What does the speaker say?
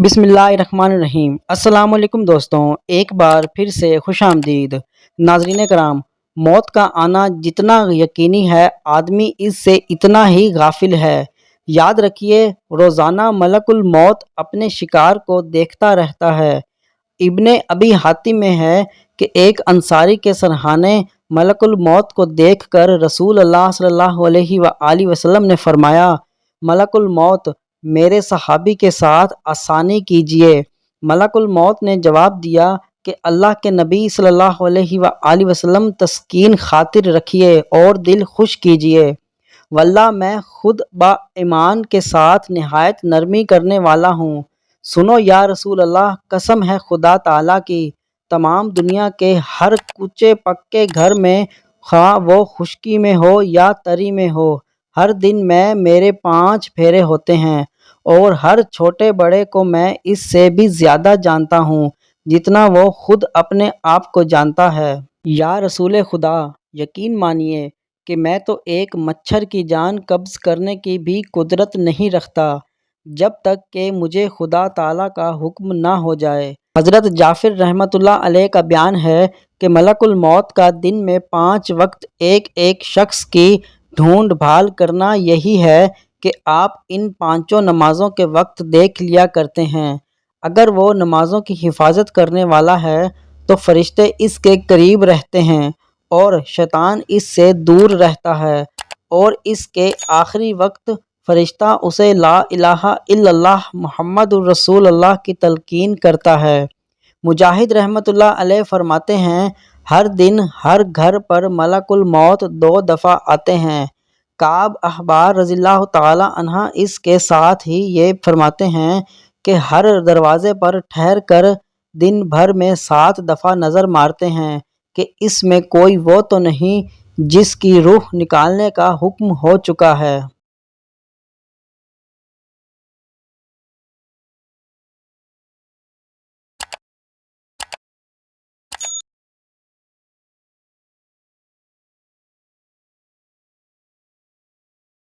بسم اللہ الرحمن الرحیم۔ السلام علیکم دوستوں، ایک بار پھر سے خوش آمدید۔ ناظرین کرام، موت کا آنا جتنا یقینی ہے، آدمی اس سے اتنا ہی غافل ہے۔ یاد رکھیے، روزانہ ملک الموت اپنے شکار کو دیکھتا رہتا ہے۔ ابن ابی حاتم میں ہے کہ ایک انصاری کے سرہانے ملک الموت کو دیکھ کر رسول اللہ صلی اللہ علیہ وآلہ وسلم نے فرمایا، ملک الموت میرے صحابی کے ساتھ آسانی کیجیے۔ ملک الموت نے جواب دیا کہ اللہ کے نبی صلی اللہ علیہ وآلہ وسلم تسکین خاطر رکھیے اور دل خوش کیجیے۔ واللہ میں خود با ایمان کے ساتھ نہایت نرمی کرنے والا ہوں۔ سنو یا رسول اللہ، قسم ہے خدا تعالیٰ کی، تمام دنیا کے ہر کچے پکے گھر میں، خواہ وہ خشکی میں ہو یا تری میں ہو، ہر دن میں میرے 5 پھیرے ہوتے ہیں، اور ہر چھوٹے بڑے کو میں اس سے بھی زیادہ جانتا ہوں جتنا وہ خود اپنے آپ کو جانتا ہے۔ یا رسول خدا، یقین مانیے کہ میں تو ایک مچھر کی جان قبض کرنے کی بھی قدرت نہیں رکھتا جب تک کہ مجھے خدا تعالیٰ کا حکم نہ ہو جائے۔ حضرت جعفر رحمۃ اللہ علیہ کا بیان ہے کہ ملک الموت کا دن میں 5 وقت ایک ایک شخص کی ڈھونڈ بھال کرنا یہی ہے کہ آپ ان 5 نمازوں کے وقت دیکھ لیا کرتے ہیں۔ اگر وہ نمازوں کی حفاظت کرنے والا ہے تو فرشتے اس کے قریب رہتے ہیں اور شیطان اس سے دور رہتا ہے، اور اس کے آخری وقت فرشتہ اسے لا الہ الا اللہ محمد الرسول اللہ کی تلقین کرتا ہے۔ مجاہد رحمۃ اللہ علیہ فرماتے ہیں، ہر دن ہر گھر پر ملک الموت 2 دفعہ آتے ہیں۔ کعب احبار رضی اللہ تعالی عنہ اس کے ساتھ ہی یہ فرماتے ہیں کہ ہر دروازے پر ٹھہر کر دن بھر میں 7 دفعہ نظر مارتے ہیں کہ اس میں کوئی وہ تو نہیں جس کی روح نکالنے کا حکم ہو چکا ہے۔